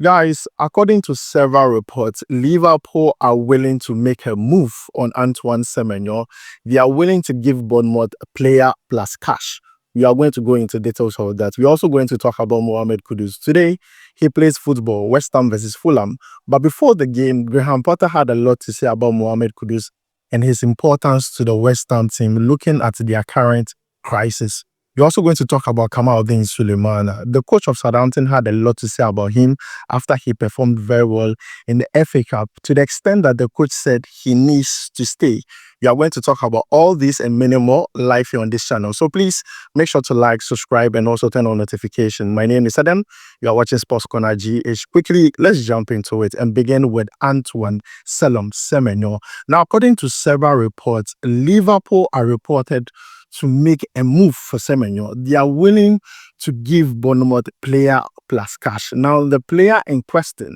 Guys, according to several reports, Liverpool are willing to make a move on Antoine Semenyo. They are willing to give Bournemouth a player plus cash. We are going to go into details of that. We're also going to talk about Mohammed Kudus. Today, he plays football, West Ham versus Fulham. But before the game, Graham Potter had a lot to say about Mohammed Kudus and his importance to the West Ham team, looking at their current crisis. We're also going to talk about Kamaldeen Sulemana. The coach of Southampton had a lot to say about him after he performed very well in the FA Cup, to the extent that the coach said he needs to stay. We are going to talk about all this and many more live here on this channel. So please make sure to like, subscribe, and also turn on notification. My name is Adam. You are watching SportsCornerGH. Quickly, let's jump into it and begin with Antoine Semenyo. Now, according to several reports, Liverpool are reported to make a move for Semenyo. They are willing to give Bournemouth player plus cash. Now, the player in question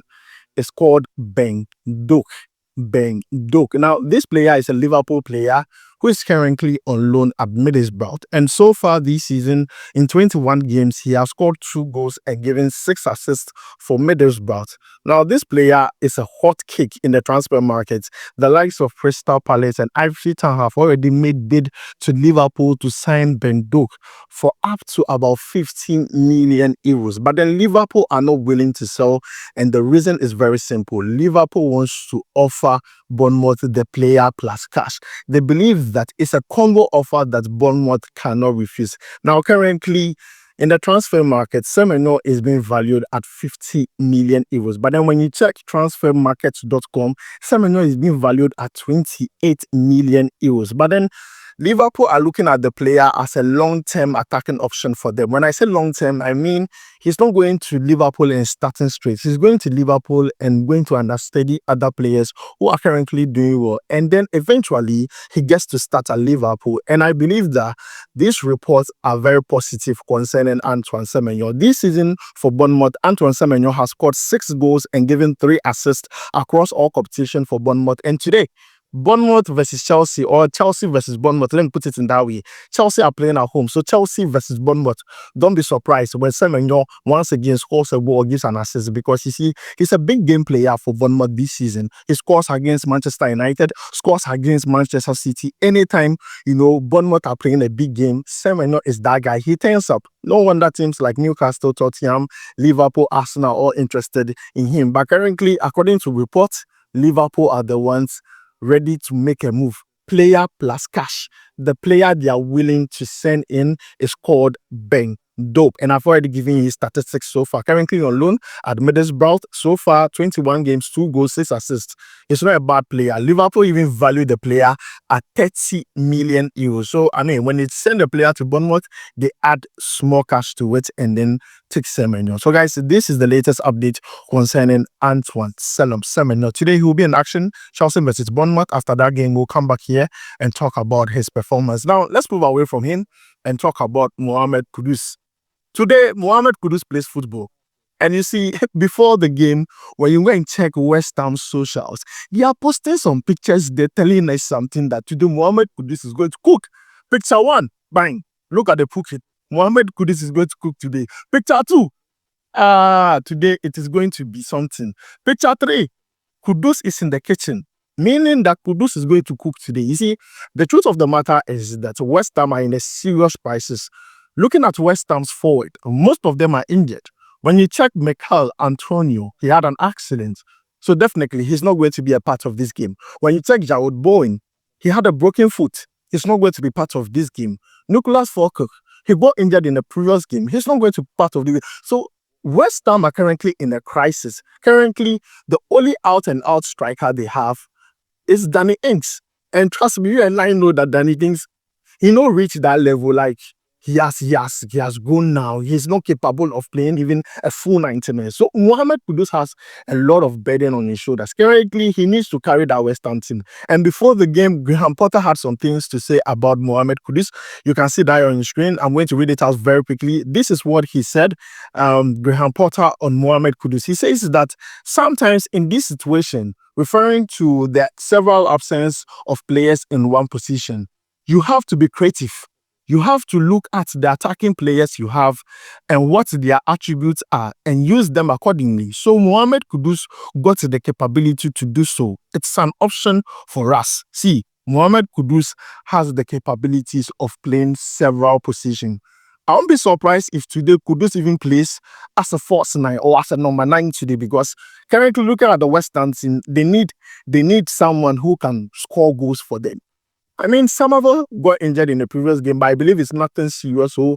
is called doak. Doak. Now, this player is a Liverpool player who is currently on loan at Middlesbrough. And so far this season, in 21 games, he has scored 2 goals and given 6 assists for Middlesbrough. Now, this player is a hot kick in the transfer market. The likes of Crystal Palace and Ivory Town have already made bid to Liverpool to sign doak for up to about 15 million euros. But then Liverpool are not willing to sell, and the reason is very simple. Liverpool wants to offer Bournemouth the player plus cash. They believe that it's a combo offer that Bournemouth cannot refuse. Now, currently, in the transfer market, Semenyo is being valued at 50 million euros. But then when you check transfermarket.com, Semenyo is being valued at 28 million euros. But then Liverpool are looking at the player as a long-term attacking option for them. When I say long-term, I mean he's not going to Liverpool in starting straight. He's going to Liverpool and going to understudy other players who are currently doing well. And then eventually he gets to start at Liverpool. And I believe that these reports are very positive concerning Antoine Semenyo. This season for Bournemouth, Antoine Semenyo has scored 6 goals and given 3 assists across all competition for Bournemouth. And today, Bournemouth versus Chelsea, or Chelsea versus Bournemouth, let me put it in that way. Chelsea are playing at home, so Chelsea versus Bournemouth. Don't be surprised when Semenyo once again scores a goal or gives an assist, because you see, he's a big game player for Bournemouth this season. He scores against Manchester United, scores against Manchester City. Anytime, Bournemouth are playing a big game, Semenyo is that guy. He turns up. No wonder teams like Newcastle, Tottenham, Liverpool, Arsenal are all interested in him. But currently, according to reports, Liverpool are the ones ready to make a move. Player plus cash. The player they are willing to send in is called doak. And I've already given you his statistics so far. Currently on loan at Middlesbrough. So far, 21 games, 2 goals, 6 assists. He's not a bad player. Liverpool even value the player at 30 million euros. So, I mean, when they send a player to Bournemouth, they add small cash to it and then take Semenyo. So, guys, this is the latest update concerning Antoine Semenyo. Today, he will be in action, Chelsea versus Bournemouth. After that game, we'll come back here and talk about his performance. Now, let's move away from him and talk about Mohammed Kudus. Today, Mohammed Kudus plays football. And you see, before the game, when you go and check West Ham socials, they are posting some pictures. They're telling us something that today Mohammed Kudus is going to cook. Picture 1, bang, look at the cooking. Mohammed Kudus is going to cook today. Picture 2, today it is going to be something. Picture 3, Kudus is in the kitchen, meaning that Kudus is going to cook today. You see, the truth of the matter is that West Ham are in a serious crisis. Looking at West Ham's forward, most of them are injured. When you check Mikel Antonio, he had an accident. So definitely, he's not going to be a part of this game. When you check Jarrod Bowen, he had a broken foot. He's not going to be part of this game. Nicholas Falkirk, he got injured in the previous game. He's not going to be part of the game. So West Ham are currently in a crisis. Currently, the only out-and-out striker they have is Danny Ings. And trust me, you and I know that Danny Ings, he not reached that level. Like, he has gone now. He's not capable of playing even a full 90 minutes. So Mohammed Kudus has a lot of burden on his shoulders. Currently, he needs to carry that West Ham team. And before the game, Graham Potter had some things to say about Mohammed Kudus. You can see that on the screen. I'm going to read it out very quickly. This is what he said, Graham Potter on Mohammed Kudus. He says that sometimes in this situation, referring to the several absence of players in one position, you have to be creative. You have to look at the attacking players you have and what their attributes are and use them accordingly. So Mohammed Kudus got the capability to do so. It's an option for us. See, Mohammed Kudus has the capabilities of playing several positions. I won't be surprised if today Kudus even plays as a false 9 or as a number 9 today, because currently looking at the West Ham team, they need someone who can score goals for them. I mean, Somerville got injured in the previous game, but I believe it's nothing serious. So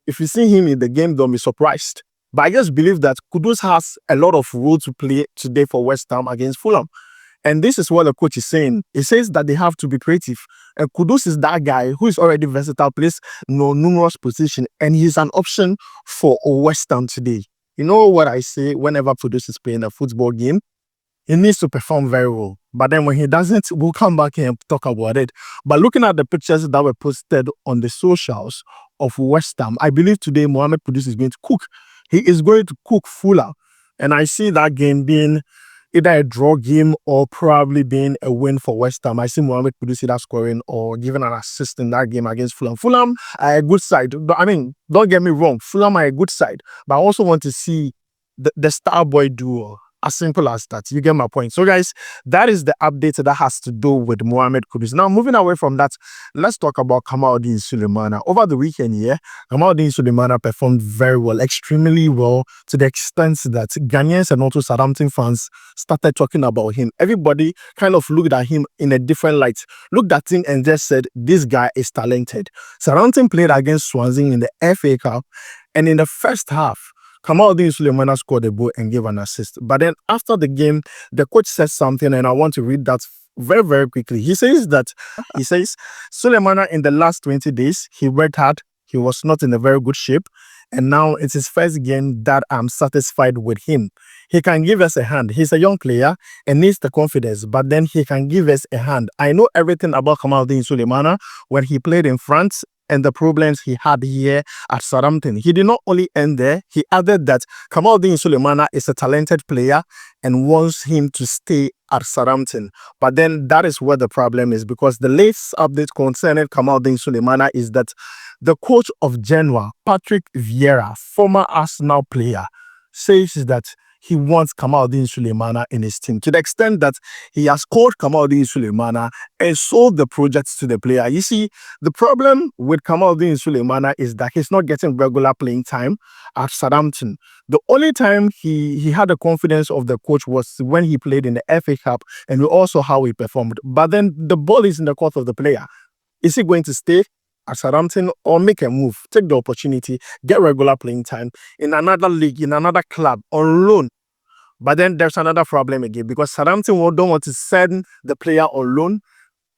if you see him in the game, don't be surprised. But I just believe that Kudus has a lot of role to play today for West Ham against Fulham. And this is what the coach is saying. He says that they have to be creative. And Kudus is that guy who is already versatile, plays numerous positions, and he's an option for West Ham today. You know what I say whenever Kudus is playing a football game? He needs to perform very well. But then when he doesn't, we'll come back here and talk about it. But looking at the pictures that were posted on the socials of West Ham, I believe today Mohammed Kudus is going to cook. He is going to cook Fulham. And I see that game being either a draw game or probably being a win for West Ham. I see Mohammed Kudus either scoring or giving an assist in that game against Fulham. Fulham are a good side. I mean, don't get me wrong. Fulham are a good side. But I also want to see the star boy duo. As simple as that. You get my point. So guys, that is the update that has to do with Mohammed Kudus. Now, moving away from that, let's talk about Kamaldeen Sulemana. Over the weekend here, Kamaldeen Sulemana performed very well, extremely well, to the extent that Ghanaians and also Southampton fans started talking about him. Everybody kind of looked at him in a different light, looked at him and just said, this guy is talented. Southampton played against Swansea in the FA Cup, and in the first half, Kamaldeen Sulemana scored a goal and gave an assist. But then after the game, the coach said something, and I want to read that very, very quickly. He says, Sulemana in the last 20 days, he worked hard. He was not in a very good shape. And now it's his first game that I'm satisfied with him. He can give us a hand. He's a young player and needs the confidence, but then he can give us a hand. I know everything about Kamaldeen Sulemana when he played in France and the problems he had here at Southampton. He did not only end there, he added that Kamaldeen Sulemana is a talented player and wants him to stay at Southampton. But then that is where the problem is, because the latest update concerning Kamaldeen Sulemana is that the coach of Genoa, Patrick Vieira, former Arsenal player, says that he wants Kamaldeen Sulemana in his team, to the extent that he has called Kamaldeen Sulemana and sold the project to the player. You see, the problem with Kamaldeen Sulemana is that he's not getting regular playing time at Southampton. The only time he had the confidence of the coach was when he played in the FA Cup, and also how he performed. But then the ball is in the court of the player. Is he going to stay at Southampton or make a move, take the opportunity, get regular playing time in another league, in another club, on loan? But then there's another problem again, because Southampton don't want to send the player on loan.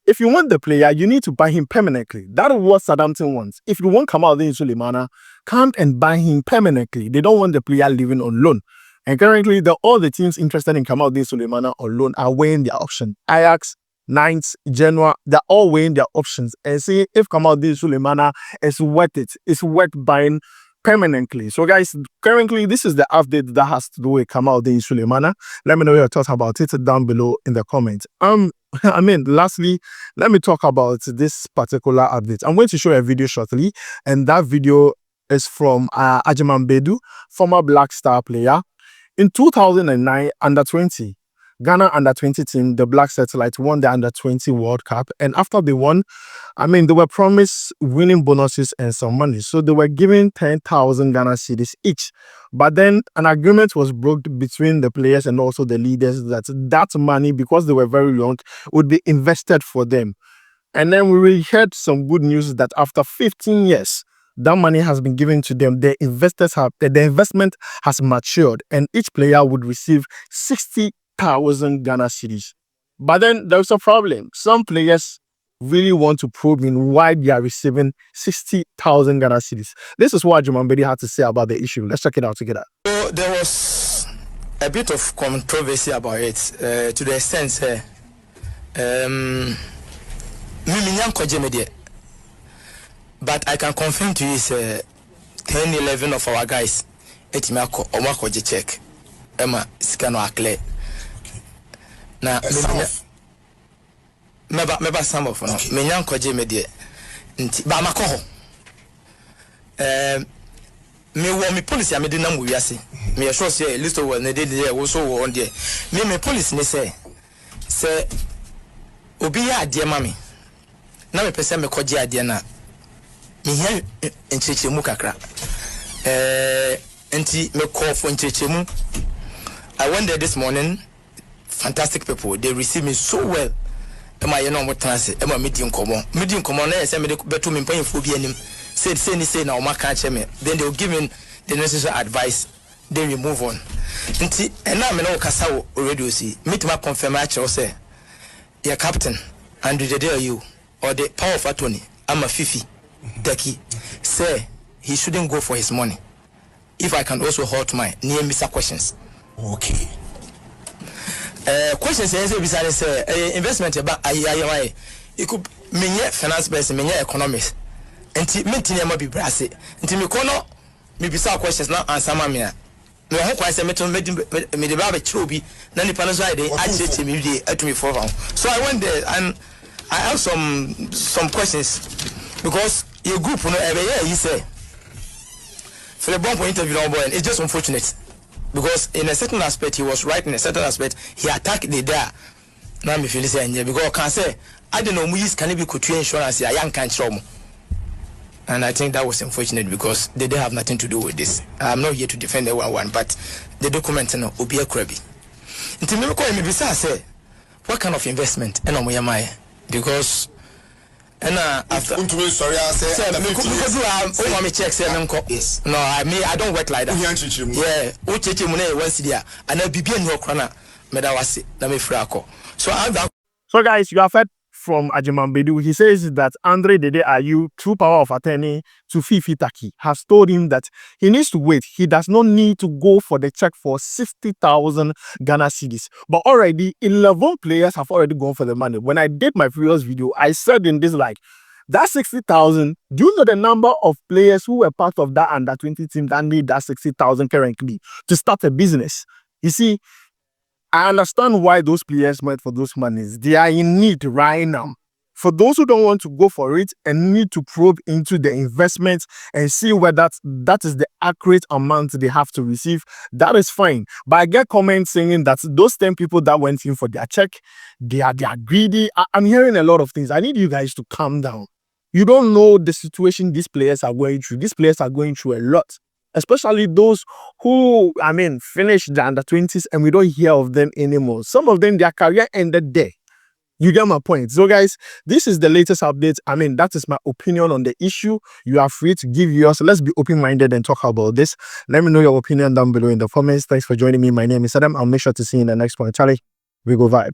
If you want the player, you need to buy him permanently. That is what Southampton wants. If you want Kamaldeen Sulemana, come and buy him permanently. They don't want the player living on loan. And currently, all the teams interested in Kamaldeen Sulemana on loan are weighing their option. Ajax, Nantes, Genoa, they're all weighing their options and see if Kamaldeen Sulemana is worth it. It's worth buying permanently. So guys, currently this is the update that has to do with Kamaldeen Sulemana. Let me know your thoughts about it down below in the comments. Lastly, let me talk about this particular update. I'm going to show a video shortly, and that video is from Ajiman Bedu, former Black Star player. In 2009, under 20, Ghana under 20 team, the Black Satellite, won the under 20 World Cup. And after they won, they were promised winning bonuses and some money. So they were given 10,000 Ghana cedis each. But then an agreement was brokered between the players and also the leaders that money, because they were very young, would be invested for them. And then we heard some good news that after 15 years, that money has been given to them. The investment has matured, and each player would receive 60,000 Ghana cedis. But then there's a problem. Some players really want to probe in why they are receiving 60,000 Ghana cedis. This is what Juman Bedi had to say about the issue. Let's check it out together. So there was a bit of controversy about it, to the extent but I can confirm to you 10-11 of our guys etimako check Emma scan or clear. Now, maybe some of them. Menyan koje medie. Ba makoho. me want me policy I made the number we say me sure say list of what they did there also on there me policy ne say obi ya ade mami na me pese me koje ade na me hia enchechemu kakra enti me call for enchechemu. I went there this morning. Fantastic people, they received me so well. Am I know what say? Am I meeting common na say me beto me paying for bi say na o ma can me then they will give me the necessary advice then we move on. Nti na me no kasa wo radio see meet my confirm actually say your captain and the day you or the power of attorney I'm a fifi Deki say he shouldn't go for his money if I can also hold my near Mr. questions. Okay. Questions say investment about I it could mean finance person mean economics. Enti mentini ma bi brase. Enti me kono me bisa questions na answer ma me a. Me ho kwa say me de ba be chiro bi na ni pano so I dey acheche me dey atumi for round. So I went there and I asked some questions because your group no every year you say for the bomb interview on boy it's just unfortunate. Because in a certain aspect he was right, in a certain aspect he attacked the there. Now me feel say because I can say I don't know movies can be couture insurance I can't show. And I think that was unfortunate because they didn't have nothing to do with this. I'm not here to defend the one but the document no obi a krabi. Nti me ko me bisa say what kind of investment and am because and after sorry I say me check say yes. No, I don't work like that. Yeah, o cheche mu na e wansi dia ana bibia ni okra na me da wase na me free akọ. So guys, you have heard from Ajimambedu. He says that Andre Dede Ayew, through power of attorney to Fifi Taki, has told him that he needs to wait. He does not need to go for the check for 60,000 Ghana cedis. But already 11 players have already gone for the money. When I did my previous video, I said in this like, that 60,000, do you know the number of players who were part of that under 20 team that need that 60,000 currently to start a business? You see, I understand why those players went for those monies. They are in need right now. For those who don't want to go for it and need to probe into the investment and see whether that is the accurate amount they have to receive, that is fine. But I get comments saying that those 10 people that went in for their check, they are greedy. I'm hearing a lot of things. I need you guys to calm down. You don't know the situation these players are going through. These players are going through a lot. Especially those who, finished the under-20s and we don't hear of them anymore. Some of them, their career ended there. You get my point. So guys, this is the latest update. That is my opinion on the issue. You are free to give yours. Let's be open-minded and talk about this. Let me know your opinion down below in the comments. Thanks for joining me. My name is Adam. I'll make sure to see you in the next one. Charlie, we go vibe.